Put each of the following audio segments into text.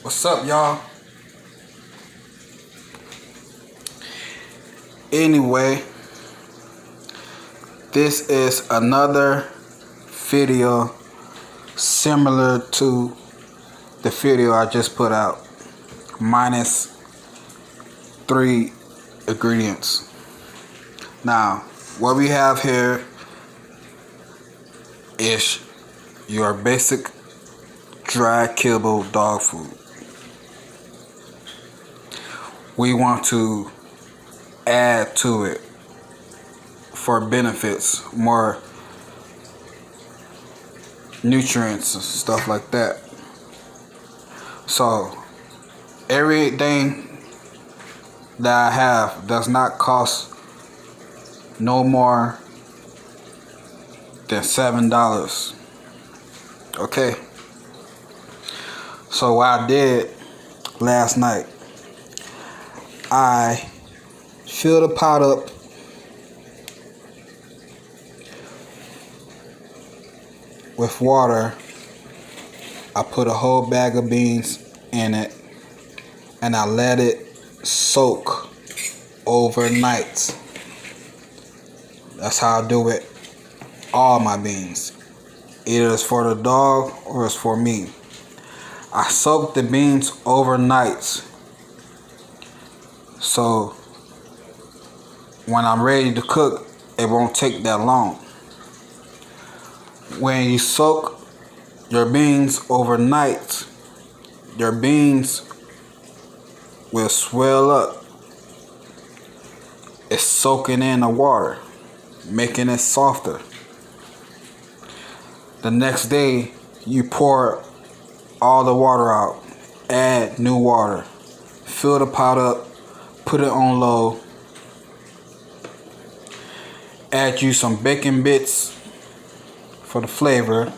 What's up, y'all? Anyway, this is another video similar to the video I just put out, minus 3 ingredients. Now, what we have here is your basic dry kibble dog food. We want to add to it for benefits, more nutrients and stuff like that. So everything that I have does not cost no more than $7. Okay. So what I did last night, I filled the pot up with water. I put a whole bag of beans in it and I let it soak overnight. That's how I do it. All my beans. Either it's for the dog or it's for me. I soak the beans overnight. So when I'm ready to cook, it won't take that long. When you soak your beans overnight, your beans will swell up. It's soaking in the water, making it softer. The next day, you pour all the water out, add new water, fill the pot up, put it on low, add you some bacon bits for the flavor,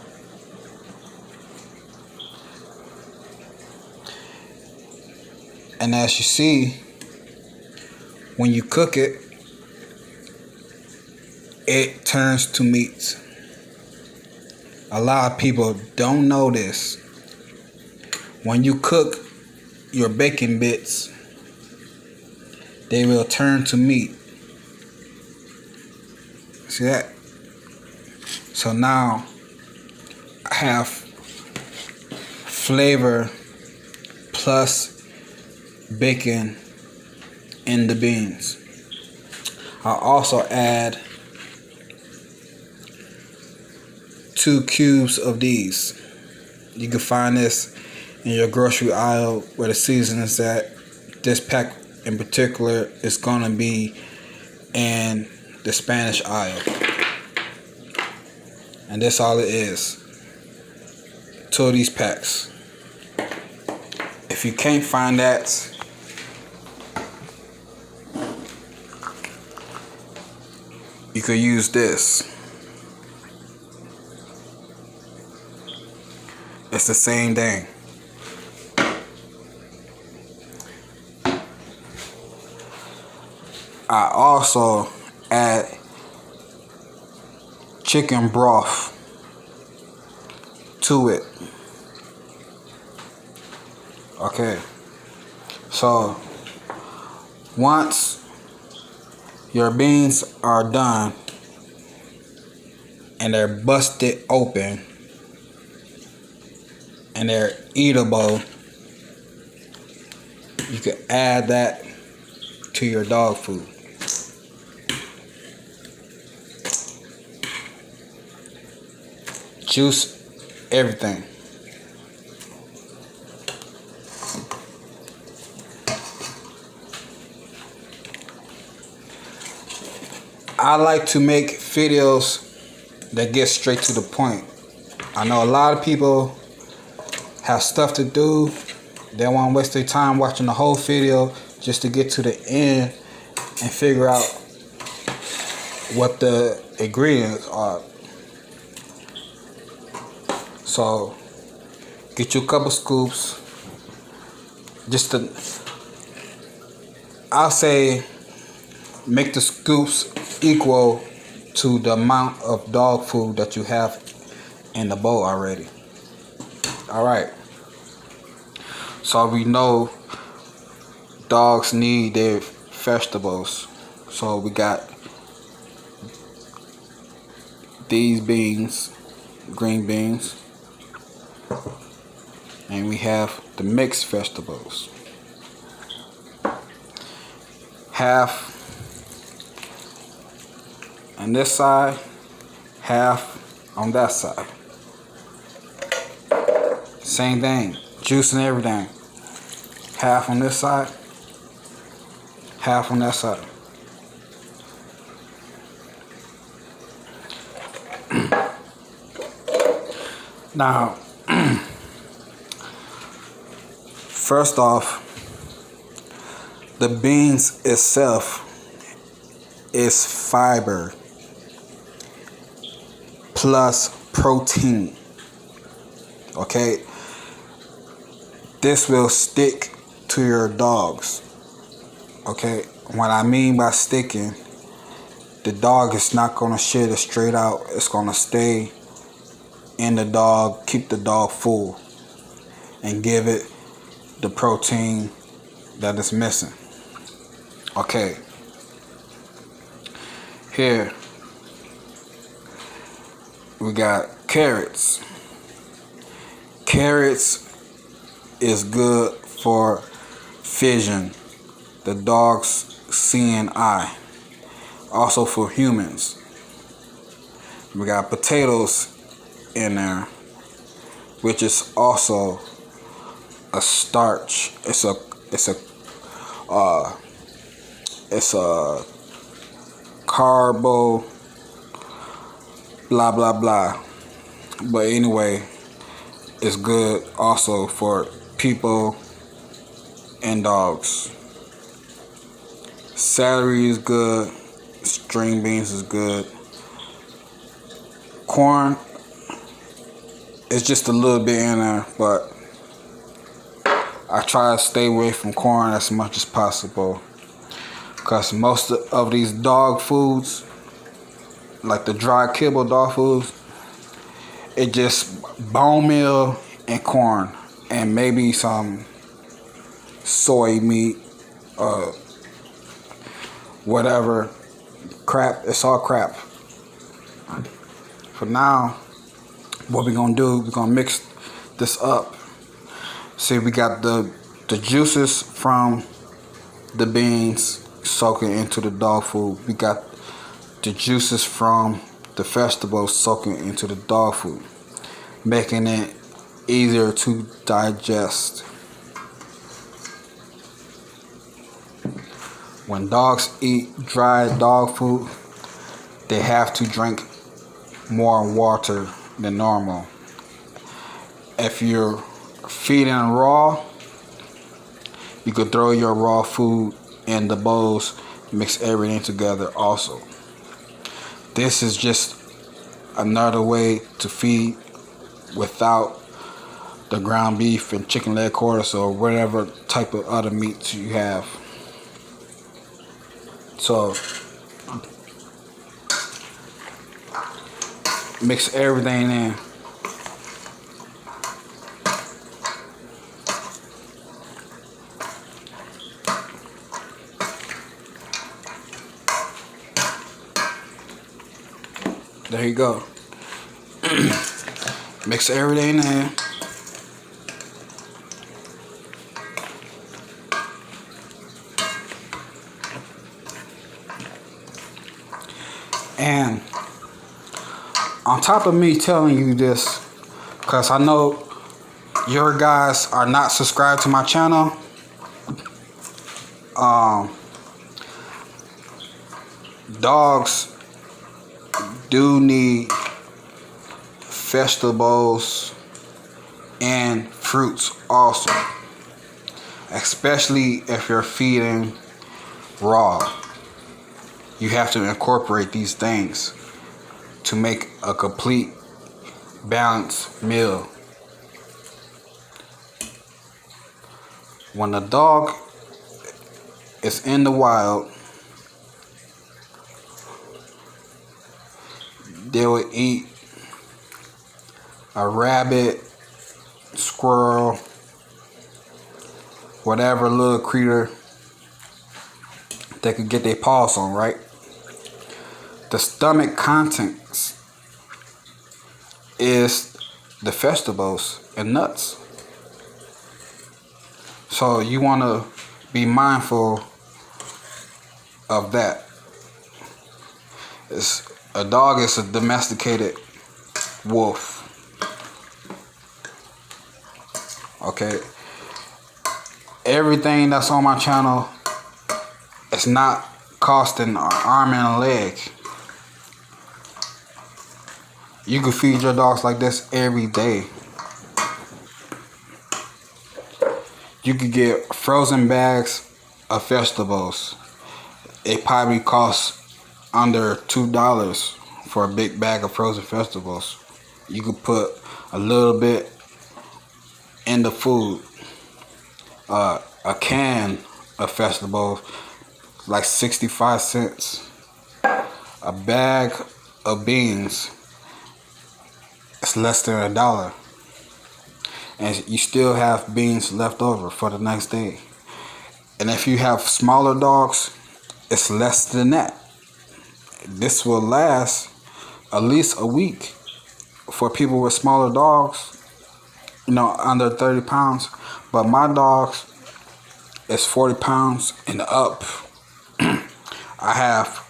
and as you see, when you cook it, it turns to meat. A lot of people don't know this. When you cook your bacon bits, they will turn to meat. See that? So now I have flavor plus bacon in the beans. I'll also add 2 cubes of these. You can find this in your grocery aisle where the season is at. This pack in particular is gonna be in the Spanish aisle. And that's all it is. 2 of these packs. If you can't find that, you could use this. It's the same thing. I also add chicken broth to it. Okay. So once your beans are done and they're busted open and they're eatable, you can add that to your dog food. Juice everything. I like to make videos that get straight to the point. I know a lot of people have stuff to do. They don't want to waste their time watching the whole video just to get to the end and figure out what the ingredients are. So get you a couple scoops. I'll say make the scoops equal to the amount of dog food that you have in the bowl already. All right. So we know dogs need their vegetables. So we got these beans, green beans, and we have the mixed vegetables. Half on this side, half on that side. Same thing, juice and everything. Half on this side, half on that side. Now, first off, the beans itself is fiber plus protein. Okay? This will stick to your dogs. Okay? What I mean by sticking, the dog is not going to shit it straight out. It's going to stay in the dog, keep the dog full, and give it the protein that it's missing. Okay. Here we got carrots. Carrots is good for vision, the dog's seeing eye. Also for humans. We got potatoes in there, which is also a starch. It's a carbo blah blah blah. But anyway, it's good also for people and dogs. Celery is good. String beans is good. Corn is just a little bit in there, but I try to stay away from corn as much as possible, because most of these dog foods, like the dry kibble dog foods, it just bone meal and corn and maybe some soy meat, whatever crap. It's all crap. For now, what we're gonna do, we're gonna mix this up. See, we got the juices from the beans soaking into the dog food. We got the juices from the vegetables soaking into the dog food, making it easier to digest. When dogs eat dry dog food, they have to drink more water than normal. If you're feeding raw, you could throw your raw food in the bowls, mix everything together also. This is just another way to feed without the ground beef and chicken leg quarters or whatever type of other meats you have. So mix everything in. There you go. Mix everything in. And on top of me telling you this, because I know your guys are not subscribed to my channel, dogs do need vegetables and fruits also, especially if you're feeding raw. You have to incorporate these things to make a complete balanced meal. When a dog is in the wild, they will eat a rabbit, squirrel, whatever little creature they could get their paws on, right? The stomach contents is the vegetables and nuts. So you want to be mindful of that. A dog is a domesticated wolf. Okay. Everything that's on my channel is not costing an arm and a leg. You can feed your dogs like this every day. You could get frozen bags of vegetables. It probably costs under $2 for a big bag of frozen vegetables. You could put a little bit in the food. A can of vegetables, like 65 cents. A bag of beans, it's less than $1. And you still have beans left over for the next day. And if you have smaller dogs, it's less than that. This will last at least a week for people with smaller dogs, under 30 pounds. But my dogs is 40 pounds and up. I have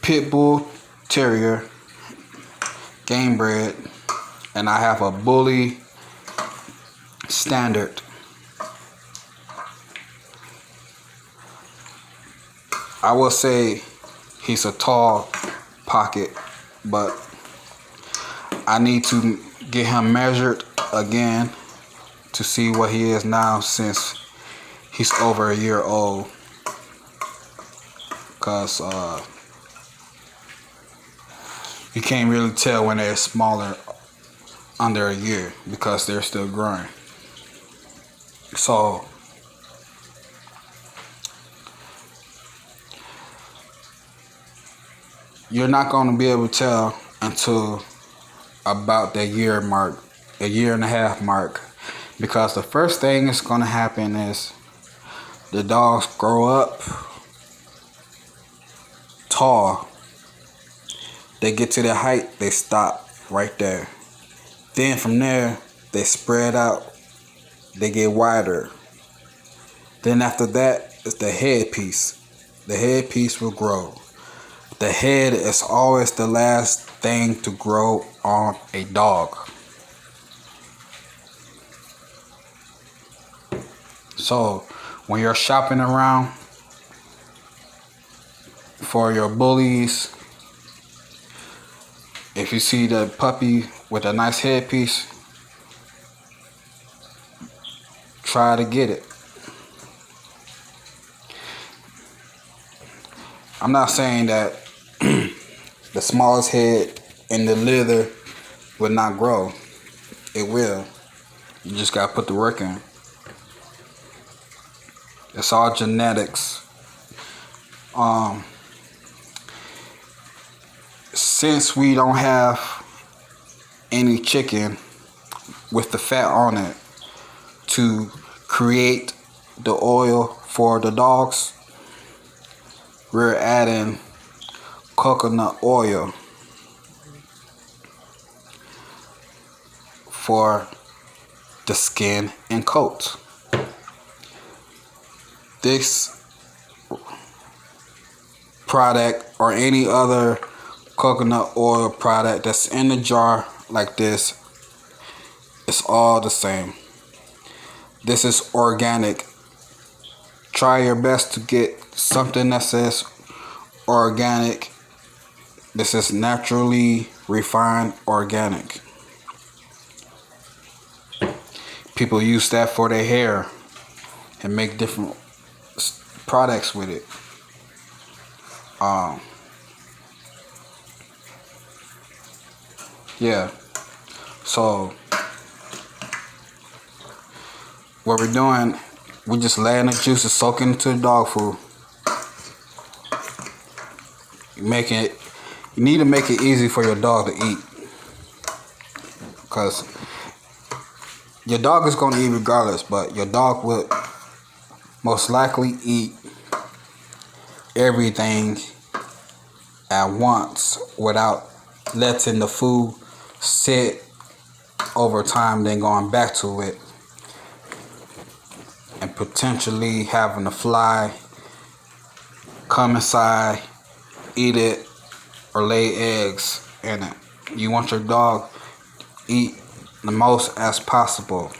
Pit Bull Terrier, game bred, and I have a Bully Standard. I will say he's a tall pocket, but I need to get him measured again to see what he is now, since he's over a year old. Because you can't really tell when they're smaller under a year because they're still growing. So you're not going to be able to tell until about the year mark, a year and a half mark, because the first thing that's going to happen is the dogs grow up tall. They get to their height, they stop right there. Then from there, they spread out, they get wider. Then after that is the head piece. The head piece will grow. The head is always the last thing to grow on a dog. So when you're shopping around for your bullies, if you see the puppy with a nice headpiece, try to get it. I'm not saying that the smallest head in the litter will not grow. It will. You just gotta put the work in. It's all genetics. Since we don't have any chicken with the fat on it to create the oil for the dogs, we're adding coconut oil for the skin and coat. This product or any other coconut oil product that's in a jar like this, it's all the same. This is organic. Try your best to get something that says organic. This is naturally refined organic. People use that for their hair and make different products with it. Yeah. So what we're doing, we just letting the juices soak into the dog food. You need to make it easy for your dog to eat, because Your dog is gonna eat regardless, but your dog will most likely eat everything at once without letting the food sit over time, then going back to it and potentially having a fly come inside, eat it, or lay eggs in it. You want your dog eat the most as possible.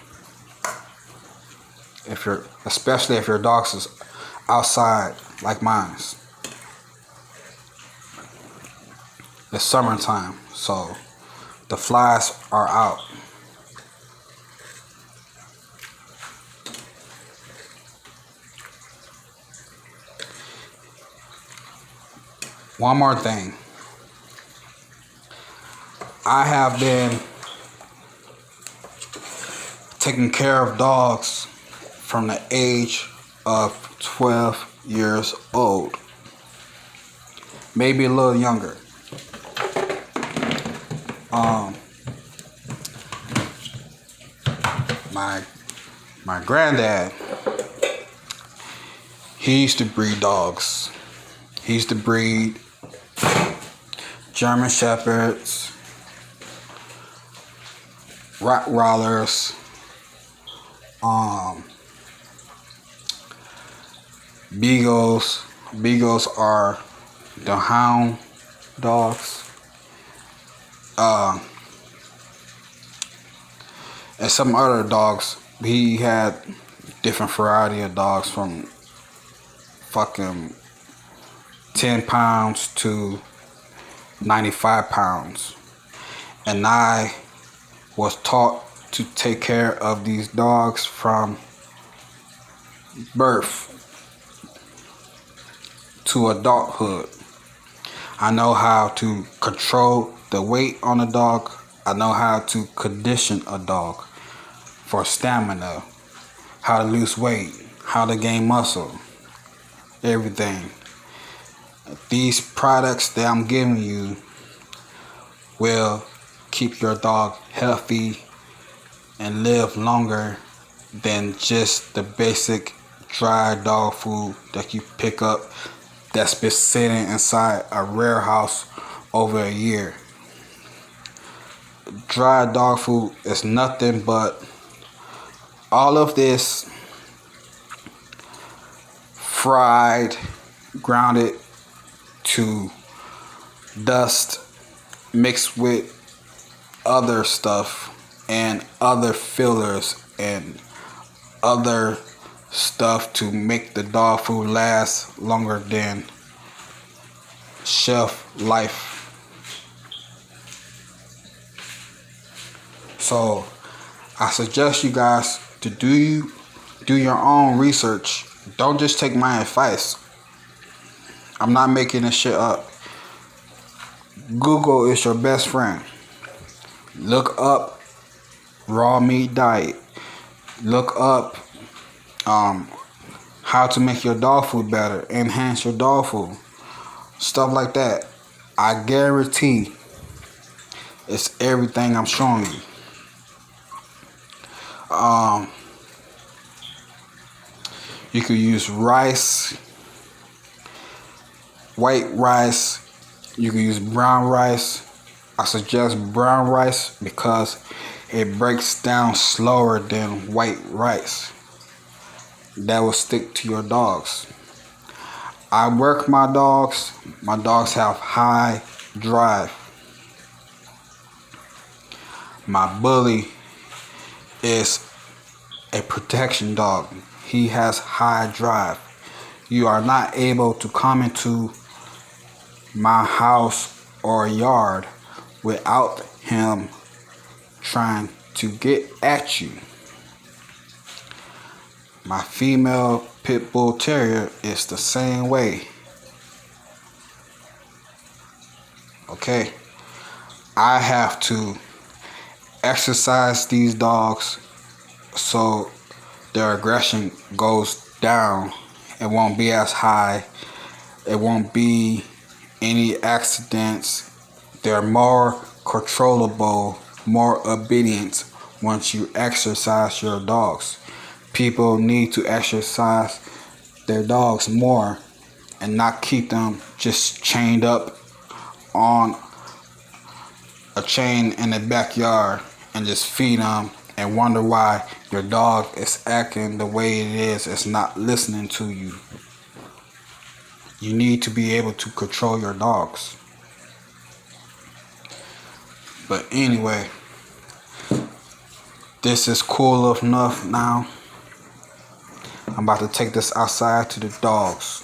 Especially if your dog's is outside like mine's. It's summertime, so the flies are out. One more thing. I have been taking care of dogs from the age of 12 years old. Maybe a little younger. My granddad, he used to breed dogs. He used to breed German Shepherds, Rottweilers, Beagles. Beagles are the hound dogs. And some other dogs. He had different variety of dogs from fucking 10 pounds to 95 pounds. And I was taught to take care of these dogs from birth to adulthood. I know how to control the weight on a dog. I know how to condition a dog for stamina, how to lose weight, how to gain muscle, everything. These products that I'm giving you will keep your dog healthy and live longer than just the basic dry dog food that you pick up that's been sitting inside a warehouse over a year. Dry dog food is nothing but all of this fried, grounded to dust mixed with other stuff and other fillers and other stuff to make the dog food last longer than shelf life. So I suggest you guys to do your own research. Don't just take my advice. I'm not making this shit up. Google is your best friend. Look up raw meat diet. Look up how to make your dog food better, enhance your dog food, stuff like that. I guarantee it's everything I'm showing you. You could use rice, white rice. You can use brown rice. I suggest brown rice because it breaks down slower than white rice. That will stick to your dogs. I work my dogs. My dogs have high drive. My bully is a protection dog. He has high drive. You are not able to come into my house or yard without him trying to get at you. My female pit bull terrier is the same way. Okay? I have to exercise these dogs so their aggression goes down. It won't be as high. It won't be any accidents. They're more controllable, more obedient once you exercise your dogs. People need to exercise their dogs more and not keep them just chained up on a chain in the backyard and just feed them and wonder why your dog is acting the way it is. It's not listening to you. You need to be able to control your dogs. But anyway, this is cool enough now. I'm about to take this outside to the dogs.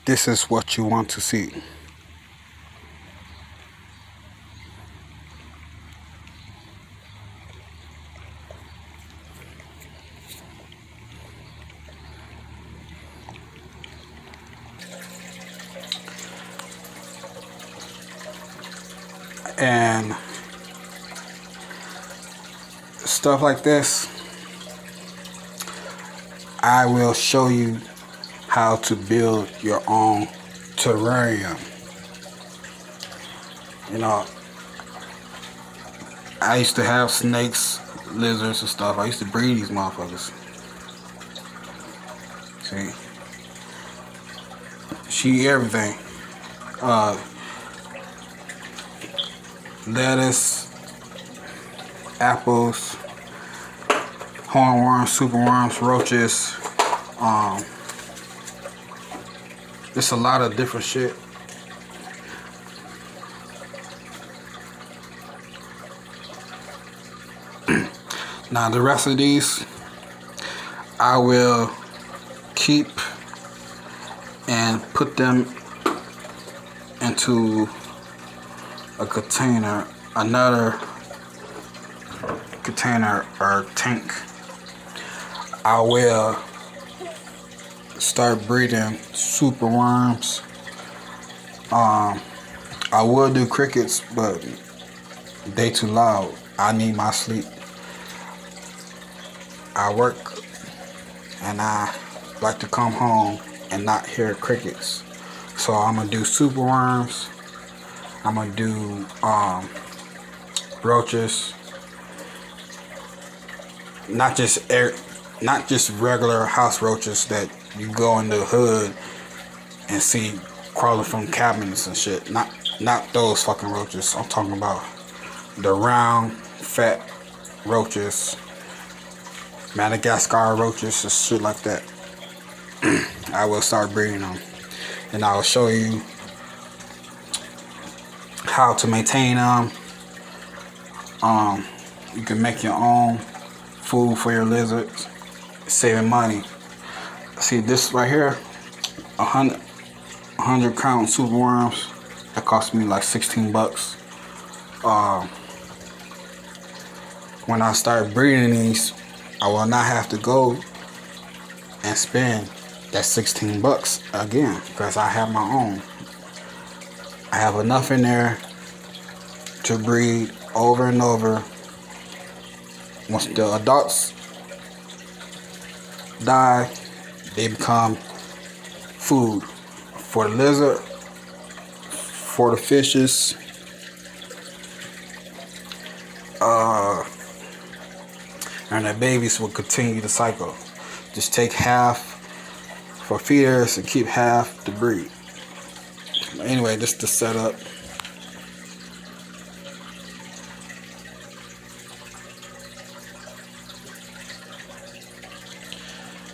This is what you want to see. And stuff like this, I will show you how to build your own terrarium. You know, I used to have snakes, lizards and stuff. I used to breed these motherfuckers. See? She eat everything. Lettuce, apples, hornworms, superworms, roaches. Just a lot of different shit. Now the rest of these I will keep and put them into a container, another container or tank. I will start breeding super worms. I will do crickets, but they too loud. I need my sleep. I work and I like to come home and not hear crickets. So I'm gonna do super worms. I'm gonna do roaches. Not just regular house roaches that you go in the hood and see crawling from cabinets and shit. Not those fucking roaches. I'm talking about the round, fat roaches, Madagascar roaches and shit like that. I will start breeding them, and I will show you how to maintain them. You can make your own food for your lizards, saving money. See this right here, 100 count super worms. That cost me like 16 bucks. When I start breeding these, I will not have to go and spend that 16 bucks again because I have my own. I have enough in there to breed over and over. Once the adults die, they become food for the lizard, for the fishes, and the babies will continue the cycle. Just take half for feeders and keep half to breed. Anyway, this is the setup.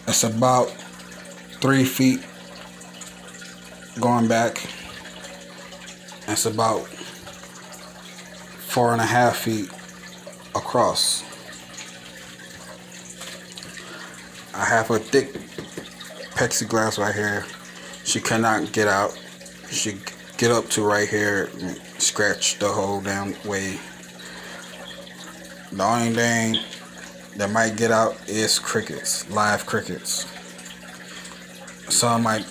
It's about 3 feet going back. It's about 4.5 feet across. I have a thick plexiglass right here. She cannot get out. She get up to right here and scratch the whole damn way. The only thing that might get out is crickets, live crickets. Some might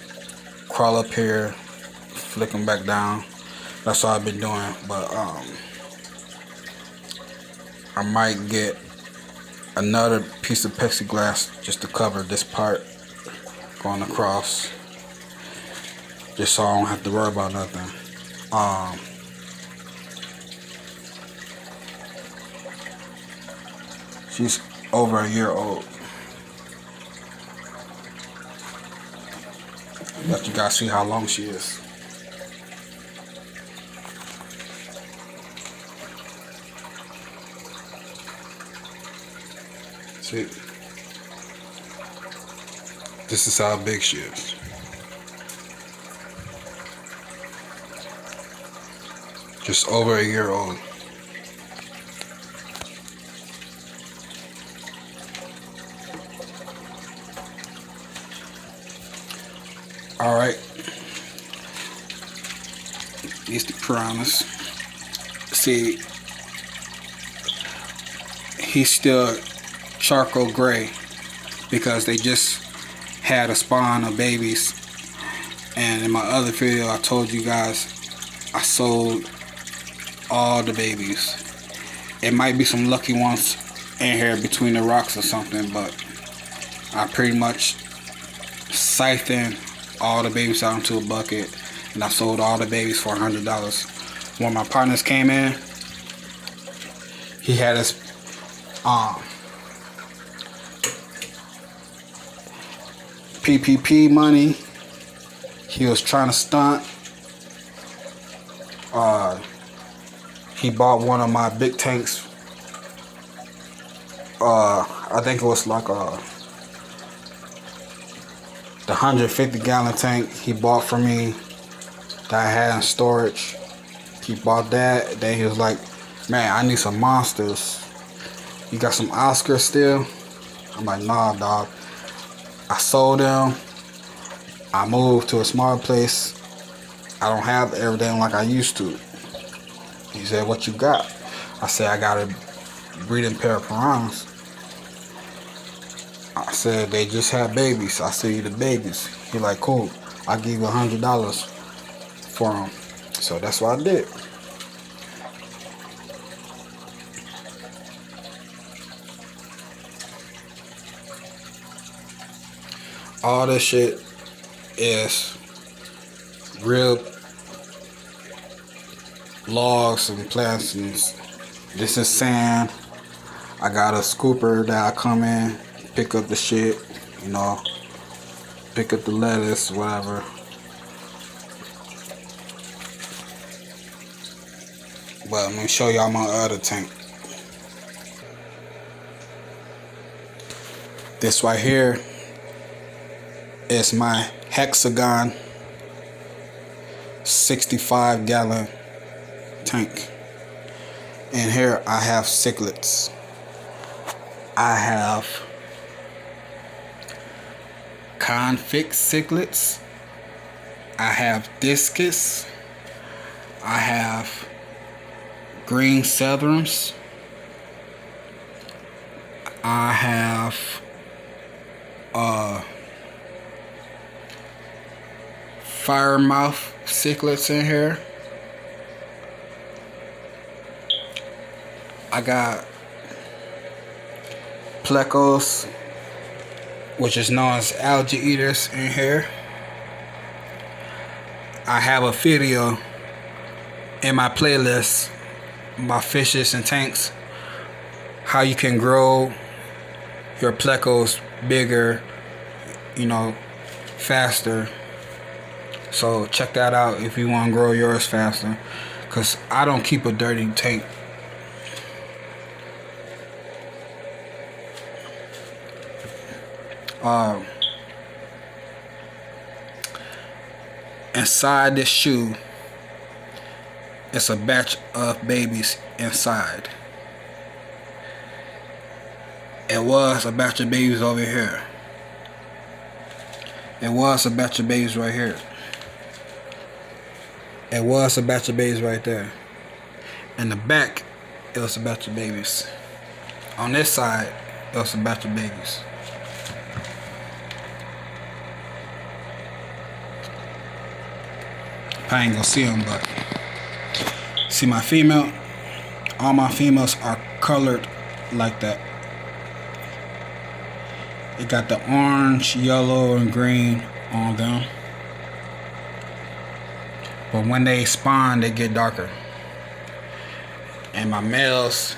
crawl up here, flick them back down. That's all I've been doing. But I might get another piece of plexiglass just to cover this part going across, just so I don't have to worry about nothing. She's over a year old, but you guys see how long she is. See, this is how big she is. Just over a year old. All right, these the piranhas. See, he's still charcoal gray because they just had a spawn of babies. And in my other video, I told you guys I sold all the babies. It might be some lucky ones in here between the rocks or something, but I pretty much siphoned all the babies out into a bucket, and I sold all the babies for $100. When my partners came in, he had his PPP money. He was trying to stunt. He bought one of my big tanks. I think it was like the 150-gallon tank he bought for me that I had in storage. He bought that. Then he was like, man, I need some monsters. You got some Oscars still? I'm like, nah, dog. I sold them. I moved to a smaller place. I don't have everything like I used to. He said, what you got? I said, I got a breeding pair of piranhas. I said, they just had babies. I see the babies. He like, cool. I'll give you $100 for them. So that's what I did. All this shit is real logs and plants, and this is sand. I got a scooper that I come in, pick up the shit, you know, pick up the lettuce, whatever. But I'm gonna show y'all my other tank. This right here is my hexagon 65-gallon tank. And here I have cichlids. I have convict cichlids. I have discus. I have green Southrons. I have firemouth cichlids in here. I got plecos, which is known as algae eaters, in here. I have a video in my playlist, my fishes and tanks, how you can grow your plecos bigger, you know, faster. So check that out if you want to grow yours faster, because I don't keep a dirty tank. Inside this shoe, it's a batch of babies inside. It was a batch of babies over here. It was a batch of babies right here. It was a batch of babies right there. In the back, it was a batch of babies. On this side, it was a batch of babies. I ain't gonna see them, but see my female? All my females are colored like that. It got the orange, yellow, and green on them. But when they spawn, they get darker. And my males,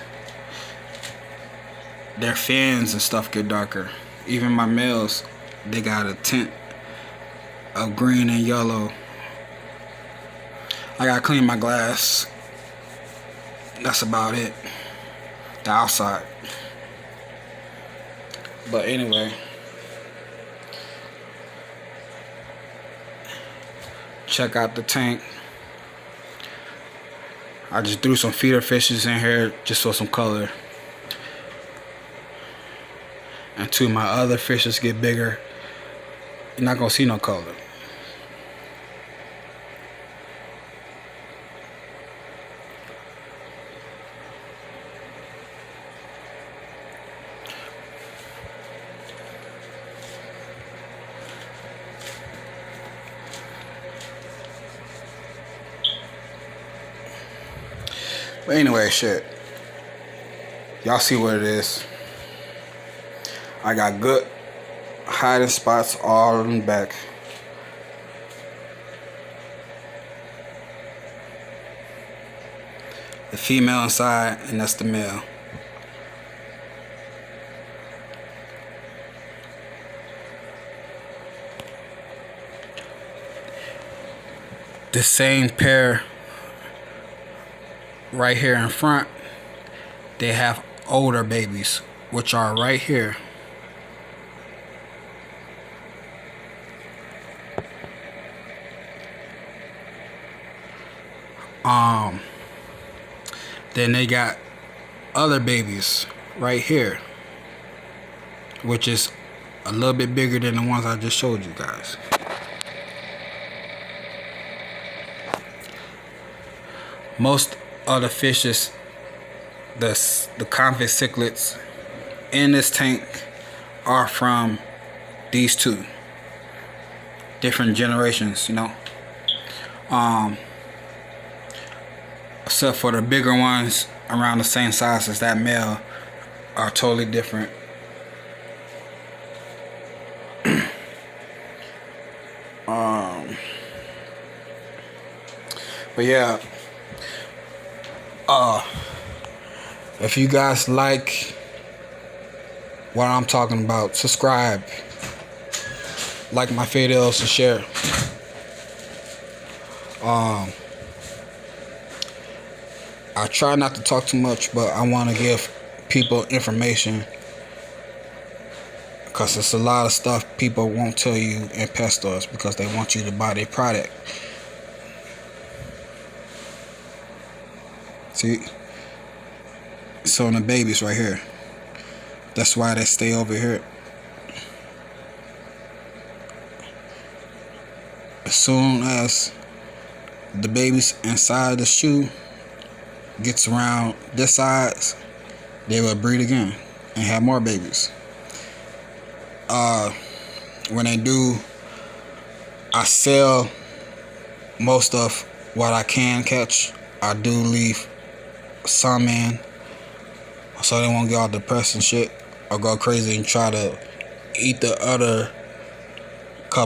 their fins and stuff get darker. Even my males, they got a tint of green and yellow. I gotta clean my glass. That's about it. The outside. But anyway, check out the tank. I just threw some feeder fishes in here just for some color. Until my other fishes get bigger, you're not gonna see no color. But anyway, shit. Y'all see what it is. I got good hiding spots all in the back. The female inside, and that's the male. The same pair right here in front, they have older babies, which are right here. Then they got other babies right here, which is a little bit bigger than the ones I just showed you guys. Most of the fishes, the convex cichlids in this tank are from these two different generations, you know. Except for the bigger ones around the same size as that male are totally different. But yeah, if you guys like what I'm talking about, subscribe, like my videos, and share. I try not to talk too much, but I want to give people information, because it's a lot of stuff people won't tell you in pet stores because they want you to buy their product. See, so the babies right here, that's why they stay over here. As soon as the babies inside the shoe gets around this size, they will breed again and have more babies. When they do, I sell most of what I can catch. I do leave some in so they won't get all depressed and shit or go crazy and try to eat the other